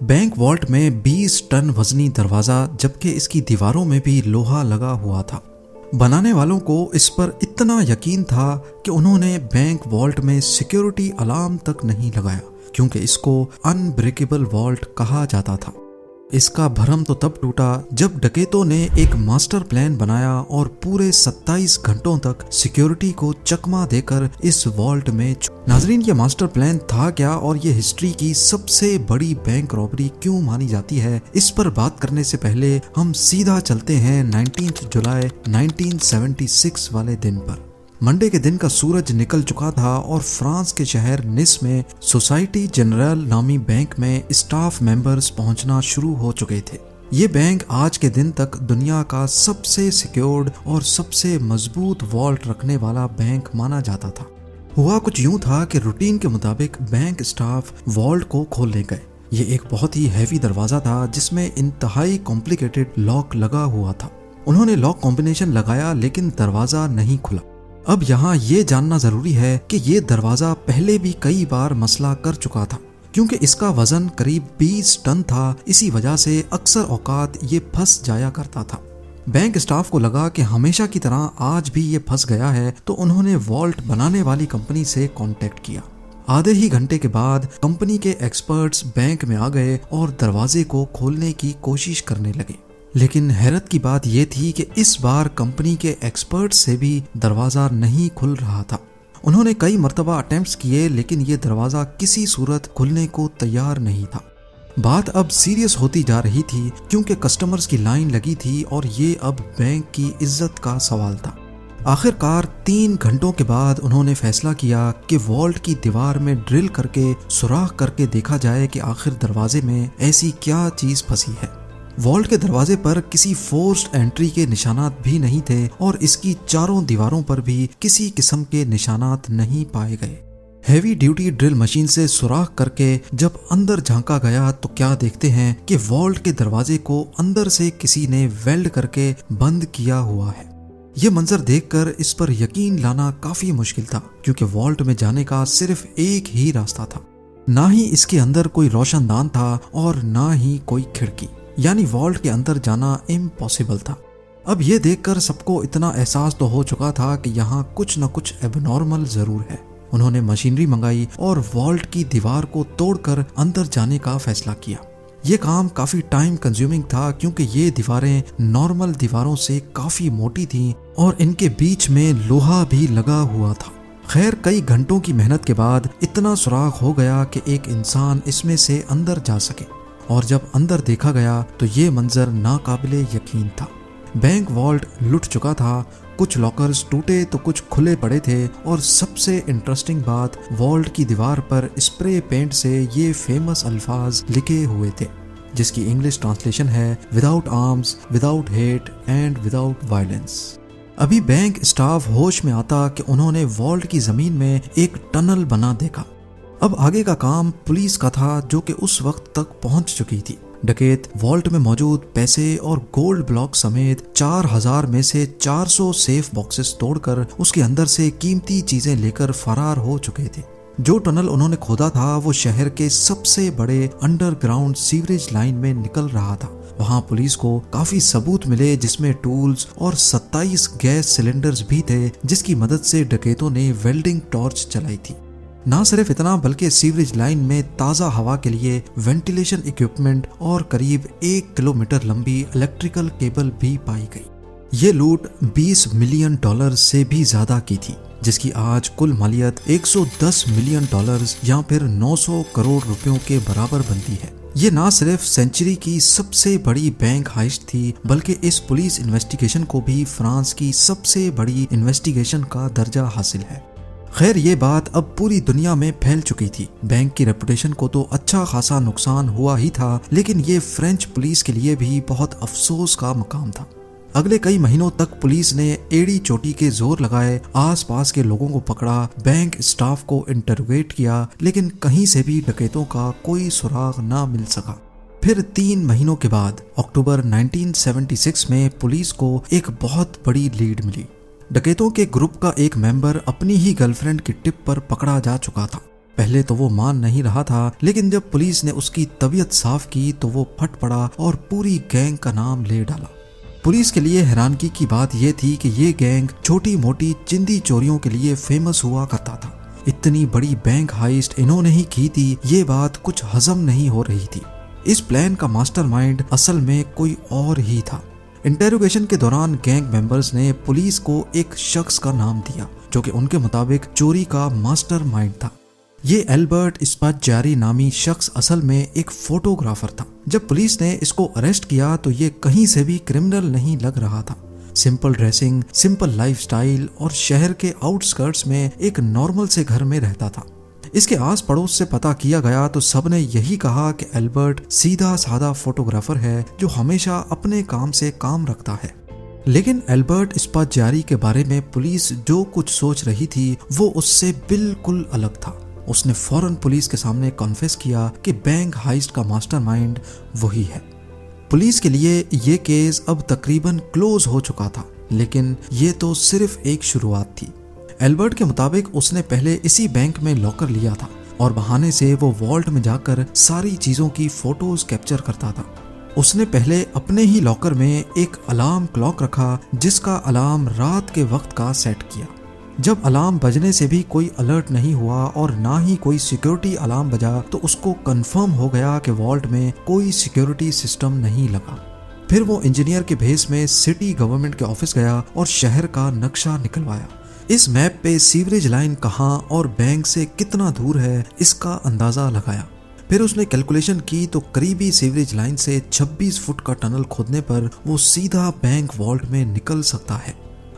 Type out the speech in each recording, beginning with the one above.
Bank vault में 20 ton वजनी दरवाजा, जबकि इसकी दीवारों में भी लोहा लगा हुआ था। बनाने वालों को इस पर इतना यकीन था कि उन्होंने बैंक वॉल्ट में सिक्योरिटी अलार्म तक नहीं लगाया, क्योंकि इसको अनब्रेकेबल वॉल्ट कहा जाता था। इसका भरम तो तब टूटा जब डकैतों ने एक मास्टर प्लान बनाया और पूरे 27 घंटों तक सिक्योरिटी को चकमा देकर इस वॉल्ट में नाजरीन, ये मास्टर प्लान था क्या और ये हिस्ट्री की सबसे बड़ी बैंक रॉबरी क्यों मानी जाती है, इस पर बात करने से पहले हम सीधा चलते हैं 19 जुलाई 1976 वाले दिन पर। मंडे के दिन का सूरज निकल चुका था और फ्रांस के शहर निस में सोसाइटी जनरल नामी बैंक में स्टाफ मेंबर्स पहुंचना शुरू हो चुके थे। ये बैंक आज के दिन तक दुनिया का सबसे सिक्योर्ड और सबसे मजबूत वॉल्ट रखने वाला बैंक माना जाता था। हुआ कुछ यूं था कि रूटीन के मुताबिक बैंक स्टाफ वॉल्ट को खोलने गए। ये एक बहुत ही हैवी दरवाजा था जिसमें इंतहाई कॉम्प्लिकेटेड लॉक लगा हुआ था। उन्होंने लॉक कॉम्बिनेशन लगाया लेकिन दरवाजा नहीं खुला। अब यहाँ ये जानना जरूरी है कि ये दरवाजा पहले भी कई बार मसला कर चुका था, क्योंकि इसका वजन करीब 20 टन था। इसी वजह से अक्सर औकात ये फंस जाया करता था। बैंक स्टाफ को लगा कि हमेशा की तरह आज भी ये फंस गया है, तो उन्होंने वॉल्ट बनाने वाली कंपनी से कांटेक्ट किया। आधे ही घंटे के बाद कंपनी के एक्सपर्ट्स बैंक में आ गए और दरवाजे को खोलने की कोशिश करने लगे। लेकिन हैरत की बात यह थी कि इस बार कंपनी के एक्सपर्ट्स से भी दरवाजा नहीं खुल रहा था। उन्होंने कई मर्तबा अटेम्प्ट्स किए, लेकिन ये दरवाजा किसी सूरत खुलने को तैयार नहीं था। बात अब सीरियस होती जा रही थी, क्योंकि कस्टमर्स की लाइन लगी थी और ये अब बैंक की इज्जत का सवाल था। आखिरकार 3 घंटों के बाद उन्होंने फैसला किया कि वॉल्ट की दीवार में ड्रिल करके सुराख करके देखा जाए कि आखिर दरवाजे में ऐसी क्या चीज फंसी है। वॉल्ट के दरवाजे पर किसी फोर्स्ड एंट्री के निशानात भी नहीं थे और इसकी चारों दीवारों पर भी किसी किस्म के निशानात नहीं पाए गए। हैवी ड्यूटी ड्रिल मशीन से सुराख करके जब अंदर झांका गया तो क्या देखते हैं कि वॉल्ट के दरवाजे को अंदर से किसी ने वेल्ड करके बंद किया हुआ है। ये मंजर देखकर इस पर यकीन लाना काफी मुश्किल था, क्योंकि वॉल्ट में जाने का सिर्फ एक ही रास्ता था। ना ही इसके अंदर कोई रोशनदान था और ना ही कोई खिड़की, यानी वॉल्ट के अंदर जाना इम्पॉसिबल था। अब ये देखकर सबको इतना एहसास तो हो चुका था कि यहाँ कुछ न कुछ एबनॉर्मल जरूर है। उन्होंने मशीनरी मंगाई और वॉल्ट की दीवार को तोड़कर अंदर जाने का फैसला किया। ये काम काफी टाइम कंज्यूमिंग था, क्योंकि ये दीवारें नॉर्मल दीवारों से काफी मोटी थीं और इनके बीच में लोहा भी लगा हुआ था। खैर, कई घंटों की मेहनत के बाद इतना सुराख हो गया कि एक इंसान इसमें से अंदर जा सके, और जब अंदर देखा गया तो ये मंजर नाकाबिले यकीन था। बैंक वॉल्ट लुट चुका था, कुछ लॉकर्स टूटे तो कुछ खुले पड़े थे, और सबसे इंटरेस्टिंग बात, वॉल्ट की दीवार पर स्प्रे पेंट से ये फेमस अल्फाज लिखे हुए थे, जिसकी इंग्लिश ट्रांसलेशन है without arms, without hate and without violence. अभी बैंक स्टाफ होश में आता कि उन्होंने वॉल्ट की जमीन में एक टनल बना देखा। अब आगे का काम पुलिस का था, जो कि उस वक्त तक पहुंच चुकी थी। डकैत वॉल्ट में मौजूद पैसे और गोल्ड ब्लॉक समेत 4000 में से 400 सेफ बॉक्सेस तोड़कर उसके अंदर से कीमती चीजें लेकर फरार हो चुके थे। जो टनल उन्होंने खोदा था वो शहर के सबसे बड़े अंडरग्राउंड सीवरेज लाइन में निकल रहा था। वहां पुलिस को काफी सबूत मिले, जिसमें टूल्स और 27 गैस सिलेंडर्स भी थे, जिसकी मदद से डकैतों ने वेल्डिंग टॉर्च चलाई थी। ना सिर्फ इतना, बल्कि सीवरेज लाइन में ताज़ा हवा के लिए वेंटिलेशन इक्विपमेंट और करीब 1 किलोमीटर लंबी इलेक्ट्रिकल केबल भी पाई गई। ये लूट $20 मिलियन से भी ज्यादा की थी, जिसकी आज कुल मालियत $110 मिलियन या फिर 900 करोड़ रुपयों के बराबर बनती है। ये ना सिर्फ सेंचुरी की सबसे बड़ी बैंक हाइस्ट थी, बल्कि इस पुलिस इन्वेस्टिगेशन को भी फ्रांस की सबसे बड़ी इन्वेस्टिगेशन का दर्जा हासिल है। खैर, ये बात अब पूरी दुनिया में फैल चुकी थी। बैंक की रेपुटेशन को तो अच्छा खासा नुकसान हुआ ही था, लेकिन ये फ्रेंच पुलिस के लिए भी बहुत अफसोस का मकाम था। अगले कई महीनों तक पुलिस ने एड़ी चोटी के जोर लगाए, आसपास के लोगों को पकड़ा, बैंक स्टाफ को इंटरोगेट किया, लेकिन कहीं से भी डकैतों का कोई सुराग ना मिल सका। फिर 3 महीनों के बाद अक्टूबर 1976 में पुलिस को एक बहुत बड़ी लीड मिली। डकैतों के ग्रुप का एक मेंबर अपनी ही गर्लफ्रेंड की टिप पर पकड़ा जा चुका था। पहले तो वो मान नहीं रहा था, लेकिन जब पुलिस ने उसकी तबीयत साफ की तो वो फट पड़ा और पूरी गैंग का नाम ले डाला। पुलिस के लिए हैरानगी की बात यह थी कि ये गैंग छोटी मोटी चिंदी चोरियों के लिए फेमस हुआ करता था। इतनी बड़ी बैंक हाइस्ट इन्होंने ही की थी, ये बात कुछ हजम नहीं हो रही थी। इस प्लान का मास्टरमाइंड असल में कोई और ही था। इंटेरोगेशन के दौरान गैंग मेंबर्स ने पुलिस को एक शख्स का नाम दिया जो कि उनके मुताबिक चोरी का मास्टरमाइंड था। ये एल्बर्ट स्पाज़्ज़ियारी नामी शख्स असल में एक फोटोग्राफर था। जब पुलिस ने इसको अरेस्ट किया तो ये कहीं से भी क्रिमिनल नहीं लग रहा था। सिंपल ड्रेसिंग, सिंपल लाइफस्टाइल और शहर के आउटस्कर्ट्स में एक नॉर्मल से घर में रहता था। इसके आस पड़ोस से पता किया गया तो सबने यही कहा कि एल्बर्ट सीधा साधा फोटोग्राफर है जो हमेशा अपने काम से काम रखता है। लेकिन एल्बर्ट स्पाज़्ज़ियारी के बारे में पुलिस जो कुछ सोच रही थी वो उससे बिल्कुल अलग था। उसने फौरन पुलिस के सामने कॉन्फेस किया कि बैंक हाइस्ट का मास्टरमाइंड वही है। पुलिस के लिए ये केस अब तकरीबन क्लोज हो चुका था, लेकिन ये तो सिर्फ एक शुरुआत थी। एल्बर्ट के मुताबिक उसने पहले इसी बैंक में लॉकर लिया था और बहाने से वो वॉल्ट में जाकर सारी चीजों की फोटोज कैप्चर करता था। उसने पहले अपने ही लॉकर में एक अलार्म क्लॉक रखा जिसका अलार्म रात के वक्त का सेट किया। जब अलार्म बजने से भी कोई अलर्ट नहीं हुआ और ना ही कोई सिक्योरिटी अलार्म बजा तो उसको कंफर्म हो गया कि वॉल्ट में कोई सिक्योरिटी सिस्टम नहीं लगा। फिर वो इंजीनियर के भेस में सिटी गवर्नमेंट के ऑफिस गया और शहर का नक्शा निकलवाया। इस मैप पे सीवरेज लाइन कहाँ और बैंक से कितना दूर है इसका अंदाजा लगाया। फिर उसने कैलकुलेशन की तो करीबी सीवरेज लाइन से 26 फुट का टनल खोदने पर वो सीधा बैंक वॉल्ट में निकल सकता है।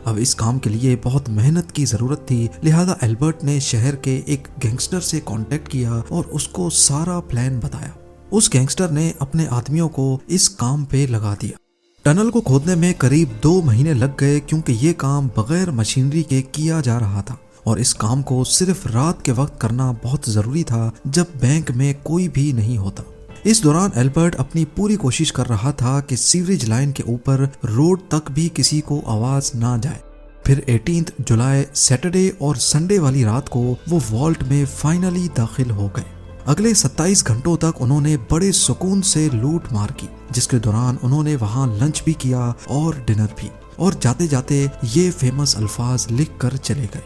अब इस काम के लिए बहुत मेहनत की जरूरत थी, लिहाजा एल्बर्ट ने शहर के एक गैंगस्टर से कांटेक्ट किया और उसको सारा प्लान बताया। उस गैंगस्टर ने अपने आदमियों को इस काम पे लगा दिया। टनल को खोदने में करीब 2 महीने लग गए क्योंकि ये काम बगैर मशीनरी के किया जा रहा था और इस काम को सिर्फ रात के वक्त करना बहुत जरूरी था जब बैंक में कोई भी नहीं होता। इस दौरान एल्बर्ट अपनी पूरी कोशिश कर रहा था कि सीवरेज लाइन के ऊपर रोड तक भी किसी को आवाज ना जाए। फिर 18 जुलाई सैटरडे और संडे वाली रात को वो वॉल्ट में फाइनली दाखिल हो गए। अगले 27 घंटों तक उन्होंने बड़े सुकून से लूट मार की, जिसके दौरान उन्होंने वहां लंच भी किया और डिनर भी, और जाते जाते ये फेमस अल्फाज लिख कर चले गए।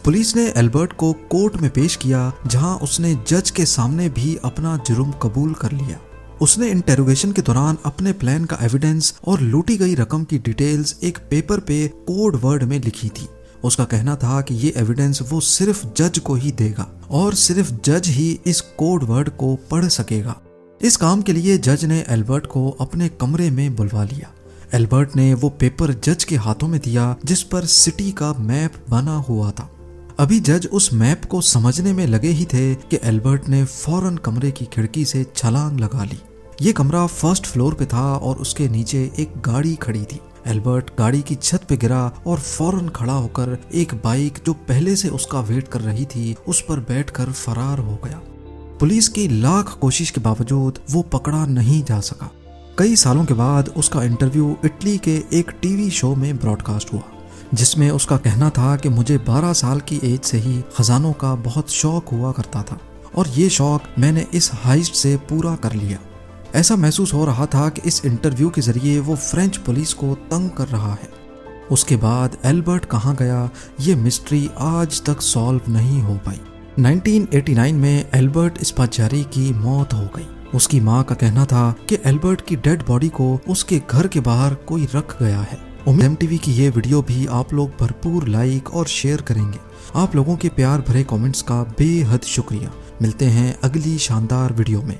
पुलिस ने एल्बर्ट को कोर्ट में पेश किया जहां उसने जज के सामने भी अपना जुर्म कबूल कर लिया। उसने इंटेरोगेशन के दौरान अपने प्लान का एविडेंस और लूटी गई रकम की डिटेल्स एक पेपर पे कोड वर्ड में लिखी थी। उसका कहना था कि ये एविडेंस वो सिर्फ जज को ही देगा और सिर्फ जज ही इस कोड वर्ड को पढ़ सकेगा। इस काम के लिए जज ने एल्बर्ट को अपने कमरे में बुलवा लिया। एल्बर्ट ने वो पेपर जज के हाथों में दिया जिस पर सिटी का मैप बना हुआ था। अभी जज उस मैप को समझने में लगे ही थे कि एल्बर्ट ने फौरन कमरे की खिड़की से छलांग लगा ली। ये कमरा फर्स्ट फ्लोर पे था और उसके नीचे एक गाड़ी खड़ी थी। एल्बर्ट गाड़ी की छत पे गिरा और फौरन खड़ा होकर एक बाइक जो पहले से उसका वेट कर रही थी उस पर बैठकर फरार हो गया। पुलिस की लाख कोशिश के बावजूद वो पकड़ा नहीं जा सका। कई सालों के बाद उसका इंटरव्यू इटली के एक टीवी शो में ब्रॉडकास्ट हुआ जिसमें उसका कहना था कि मुझे 12 साल की एज से ही खजानों का बहुत शौक हुआ करता था और ये शौक मैंने इस हाइस्ट से पूरा कर लिया। ऐसा महसूस हो रहा था कि इस इंटरव्यू के जरिए वो फ्रेंच पुलिस को तंग कर रहा है। उसके बाद एल्बर्ट कहाँ गया ये मिस्ट्री आज तक सॉल्व नहीं हो पाई। 1989 में एल्बर्ट स्पाज़्ज़ियारी की मौत हो गई। उसकी माँ का कहना था कि एल्बर्ट की डेड बॉडी को उसके घर के बाहर कोई रख गया है। MTV की ये वीडियो भी आप लोग भरपूर लाइक और शेयर करेंगे। आप लोगों के प्यार भरे कमेंट्स का बेहद शुक्रिया। मिलते हैं अगली शानदार वीडियो में।